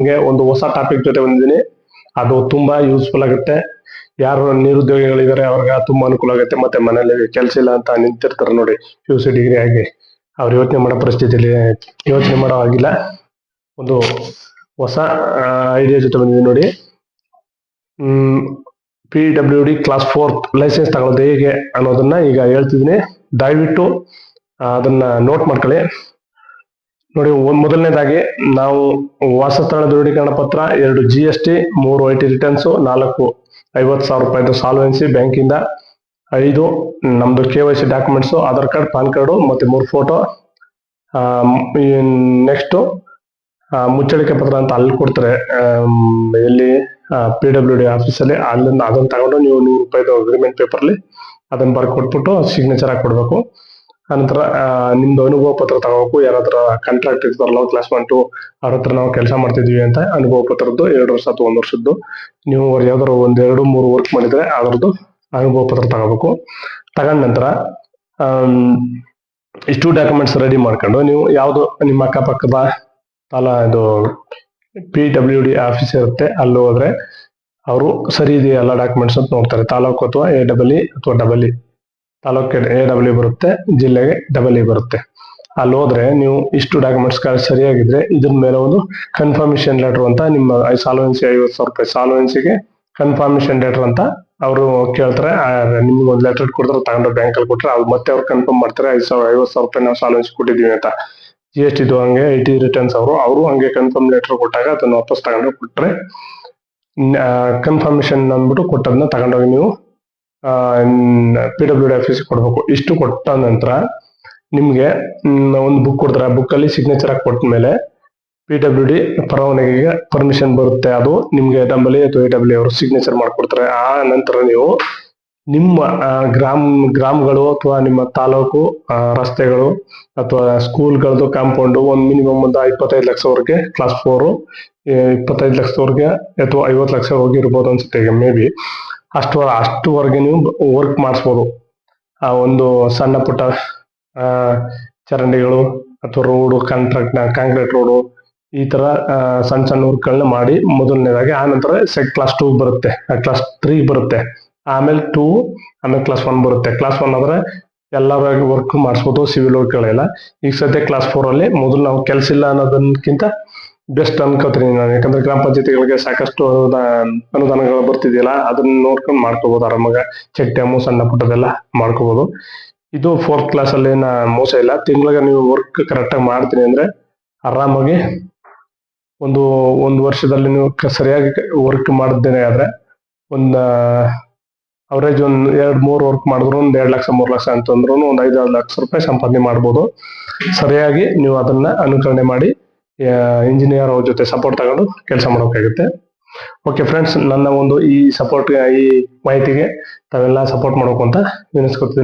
ನಿಮಗೆ ಒಂದು ಹೊಸ ಟಾಪಿಕ್ ಜೊತೆ ಬಂದಿದ್ದೀನಿ. ಅದು ತುಂಬಾ ಯೂಸ್ಫುಲ್ ಆಗುತ್ತೆ. ಯಾರು ನಿರುದ್ಯೋಗಿಗಳಿದ್ದಾರೆ ಅವ್ರಿಗೆ ತುಂಬಾ ಅನುಕೂಲ ಆಗುತ್ತೆ. ಮತ್ತೆ ಮನೇಲಿ ಕೆಲಸ ಇಲ್ಲ ಅಂತ ನಿಂತಿರ್ತಾರೆ ನೋಡಿ, PUC ಡಿಗ್ರಿ ಆಗಿ ಅವ್ರು ಯೋಚನೆ ಮಾಡೋ ಪರಿಸ್ಥಿತಿಯಲ್ಲಿ ಯೋಚನೆ ಮಾಡೋ ಆಗಿಲ್ಲ. ಒಂದು ಹೊಸ ಐಡಿಯಾ ಜೊತೆ ಬಂದಿದ್ದೀನಿ ನೋಡಿ. PWD ಕ್ಲಾಸ್ 4 ಲೈಸೆನ್ಸ್ ತಗೊಳ್ಳೋದು ಹೇಗೆ ಅನ್ನೋದನ್ನ ಈಗ ಹೇಳ್ತಿದ್ದೀನಿ. ದಯವಿಟ್ಟು ಅದನ್ನ ನೋಟ್ ಮಾಡ್ಕೊಳ್ಳಿ ನೋಡಿ. ಮೊದಲನೇದಾಗಿ ನಾವು ವಾಸಸ್ಥಳ ದೃಢೀಕರಣ ಪತ್ರ, 2 GST, 3 IT ರಿಟರ್ನ್ಸ್, 4 50,000 ರೂಪಾಯಿದು ಸಾಲ್ವೆನ್ಸಿ ಬ್ಯಾಂಕಿಂದ, 5 ನಮ್ದು KYC documents, Aadhaar card, PAN card ಮತ್ತೆ 3 ಫೋಟೋ. ನೆಕ್ಸ್ಟ್ ಮುಚ್ಚಳಿಕೆ ಪತ್ರ ಅಂತ ಅಲ್ಲಿ ಕೊಡ್ತಾರೆ, ಎಲ್ಲಿ PWD ಆಫೀಸಲ್ಲಿ. ಅದನ್ನ ತಗೊಂಡು ನೀವು 100 ರೂಪಾಯಿದು ಅಗ್ರಿಮೆಂಟ್ ಪೇಪರ್ಲಿ ಅದನ್ನ ಬರ್ಕೊಟ್ಬಿಟ್ಟು ಸಿಗ್ನೇಚರ್ ಹಾಕಿ ಕೊಡ್ಬೇಕು. ಅನಂತರ ನಿಮ್ದು ಅನುಭವ ಪತ್ರ ತಗೋಬೇಕು. ಯಾರಾದ್ರ ಕಾಂಟ್ರಾಕ್ಟ್ ಇರ್ತಾರಲ್ಲ ಕ್ಲಾಸ್ 1, 2 ಅವ್ರ ಹತ್ರ ನಾವು ಕೆಲಸ ಮಾಡ್ತಿದೀವಿ ಅಂತ ಅನುಭವ ಪತ್ರದ್ದು 2 ವರ್ಷ ಅಥವಾ 1 ವರ್ಷದ್ದು, ನೀವು ಯಾವ್ದಾದ್ರು 1, 2, 3 ವರ್ಕ್ ಮಾಡಿದ್ರೆ ಅದ್ರದ್ದು ಅನುಭವ ಪತ್ರ ತಗೋಬೇಕು. ತಗೊಂಡ ನಂತರ ಇಷ್ಟು ಡಾಕ್ಯುಮೆಂಟ್ಸ್ ರೆಡಿ ಮಾಡ್ಕೊಂಡು ನೀವು ಯಾವ್ದು ನಿಮ್ಮ ಅಕ್ಕಪಕ್ಕದ ಇದು PWD ಆಫೀಸ್ ಇರುತ್ತೆ, ಅಲ್ಲಿ ಹೋದ್ರೆ ಅವರು ಸರಿ ಇದೆಯಾ ಎಲ್ಲ ಡಾಕ್ಯುಮೆಂಟ್ಸ್ ಅಂತ ನೋಡ್ತಾರೆ. ತಾಲೂಕು ಅಥವಾ AEE ಅಥವಾ AA. ತಾಲೂಕಿಗೆ AEE ಬರುತ್ತೆ, ಜಿಲ್ಲೆಗೆ AA ಬರುತ್ತೆ. ಅಲ್ಲಿ ಹೋದ್ರೆ ನೀವು ಇಷ್ಟು ಡಾಕ್ಯುಮೆಂಟ್ಸ್ ಸರಿಯಾಗಿದ್ರೆ ಇದ್ರ ಮೇಲೆ ಒಂದು ಕನ್ಫರ್ಮೇಶನ್ ಲೆಟರ್ ಅಂತ, ನಿಮ್ಮ ಸಾಲ್ವೆನ್ಸಿ 50,000 ರೂಪಾಯಿ ಸಾಲ್ವೆನ್ಸಿಗೆ ಕನ್ಫರ್ಮೇಶನ್ ಲೆಟರ್ ಅಂತ ಅವರು ಕೇಳ್ತಾರೆ. ನಿಮ್ಗೆ ಒಂದು ಲೆಟರ್ ಕೊಡ್ತಾರೆ, ತಗೊಂಡು ಬ್ಯಾಂಕಲ್ಲಿ ಕೊಟ್ರೆ ಅದು ಮತ್ತೆ ಅವ್ರು ಕನ್ಫರ್ಮ್ ಮಾಡ್ತಾರೆ 50,000 ರೂಪಾಯಿ ನಾವು ಸಾಲ್ವೆನ್ಸಿ ಕೊಟ್ಟಿದೀವಿ ಅಂತ. GST ಹಂಗೆ, IT ರಿಟರ್ನ್ಸ್ ಅವರು ಹಂಗೆ ಕನ್ಫರ್ಮ್ ಲೆಟರ್ ಕೊಟ್ಟಾಗ ಅದನ್ನ ವಾಪಸ್ ತಗೊಂಡು ಕೊಟ್ರೆ ಕನ್ಫರ್ಮೇಶನ್ ಅಂದ್ಬಿಟ್ಟು ಕೊಟ್ಟದನ್ನ ತಗೊಂಡೋಗಿ ನೀವು PWD ಆಫೀಸ್ ಕೊಡ್ಬೇಕು. ಇಷ್ಟು ಕೊಟ್ಟ ನಂತರ ನಿಮ್ಗೆ ಒಂದು ಬುಕ್ ಕೊಡ್ತಾರೆ. ಆ ಬುಕ್ ಅಲ್ಲಿ ಸಿಗ್ನೇಚರ್ ಹಾಕಿ ಕೊಟ್ಟ ಮೇಲೆ PWD ಪರವಾನಗಿಗೆ ಪರ್ಮಿಷನ್ ಬರುತ್ತೆ. ಅದು ನಿಮ್ಗೆ AA ಅಥವಾ AEE ಅವರು ಸಿಗ್ನೇಚರ್ ಮಾಡ್ಕೊಡ್ತಾರೆ. ಆ ನಂತರ ನೀವು ನಿಮ್ಮ ಗ್ರಾಮಗಳು ಅಥವಾ ನಿಮ್ಮ ತಾಲೂಕು ರಸ್ತೆಗಳು ಅಥವಾ ಸ್ಕೂಲ್ಗಳದ್ದು ಕಾಂಪೌಂಡ್ ಒಂದು ಮಿನಿಮಮ್ ಒಂದು 25 ಲಕ್ಷವರೆಗೆ ಕ್ಲಾಸ್ 4 25 ಲಕ್ಷದವರೆಗೆ ಅಥವಾ 50 ಲಕ್ಷವರೆಗೆ ಇರ್ಬೋದು ಅನ್ಸುತ್ತೆ ಈಗ ಮೇ ಬಿ. ಅಷ್ಟುವರೆಗೆ ನೀವು ವರ್ಕ್ ಮಾಡಿಸ್ಬೋದು. ಒಂದು ಸಣ್ಣ ಪುಟ್ಟ ಚರಂಡಿಗಳು ಅಥವಾ ರೋಡು, ಕಾಂಕ್ರೀಟ್ ರೋಡು, ಈ ತರ ಸಣ್ಣ ಸಣ್ಣ ವರ್ಕ್ಗಳನ್ನ ಮಾಡಿ ಮೊದಲನೇದಾಗಿ. ಆ ನಂತರ ಕ್ಲಾಸ್ 2 ಬರುತ್ತೆ, ಕ್ಲಾಸ್ 3 ಬರುತ್ತೆ, ಆಮೇಲೆ 2, ಆಮೇಲೆ ಕ್ಲಾಸ್ 1 ಬರುತ್ತೆ. ಕ್ಲಾಸ್ 1 ಆದ್ರೆ ಎಲ್ಲ ವರ್ಕ್ ಮಾಡಿಸ್ಬೋದು, ಸಿವಿಲ್ ವರ್ಕ್ಗಳೆಲ್ಲ. ಈಗ ಸದ್ಯ ಕ್ಲಾಸ್ 4 ಅಲ್ಲಿ ಮೊದಲು ನಾವು ಕೆಲಸ ಇಲ್ಲ ಅನ್ನೋದಕ್ಕಿಂತ ಬೆಸ್ಟ್ ಅನ್ಕೋತೀನಿ ನಾನು. ಯಾಕಂದ್ರೆ ಗ್ರಾಮ ಪಂಚಾಯತಿಗಳಿಗೆ ಸಾಕಷ್ಟು ಅನುದಾನಗಳು ಬರ್ತಿದೆಯಲ್ಲ, ಅದನ್ನ ನೋಡ್ಕೊಂಡು ಮಾಡ್ಕೋಬಹುದು ಆರಾಮಾಗ. ಚೆಕ್ ಡ್ಯಾಮು ಸಣ್ಣ ಪುಟ್ಟದೆಲ್ಲ ಮಾಡ್ಕೋಬಹುದು. ಇದು 4th ಕ್ಲಾಸ್ ಅಲ್ಲಿ ಮೋಸ ಇಲ್ಲ. ತಿಂಗಳಿಗೆ ನೀವು ವರ್ಕ್ ಕರೆಕ್ಟಾಗಿ ಮಾಡ್ತೀನಿ ಅಂದ್ರೆ ಆರಾಮಾಗಿ ಒಂದು ವರ್ಷದಲ್ಲಿ ನೀವು ಸರಿಯಾಗಿ ವರ್ಕ್ ಮಾಡಿದ್ದೇನೆ ಆದ್ರೆ ಒಂದು ಅವರೇಜ್ 2-3 ವರ್ಕ್ ಮಾಡಿದ್ರು 2 ಲಕ್ಷ 3 ಲಕ್ಷ ಅಂತಂದ್ರು ಒಂದು 5-6 ಲಕ್ಷ ರೂಪಾಯಿ ಸಂಪಾದನೆ ಮಾಡ್ಬೋದು. ಸರಿಯಾಗಿ ನೀವು ಅದನ್ನ ಅನುಕರಣೆ ಮಾಡಿ ಇಂಜಿನಿಯರ್ ಅವ್ರ ಜೊತೆ ಸಪೋರ್ಟ್ ತಗೊಂಡು ಕೆಲಸ ಮಾಡೋಕ್ಕಾಗುತ್ತೆ. ಓಕೆ ಫ್ರೆಂಡ್ಸ್, ನನ್ನ ಒಂದು ಈ ಮಾಹಿತಿಗೆ ತಾವೆಲ್ಲ ಸಪೋರ್ಟ್ ಮಾಡಬೇಕು ಅಂತ ವಿನಂತಿಸ್ಕೊಳ್ತೀನಿ.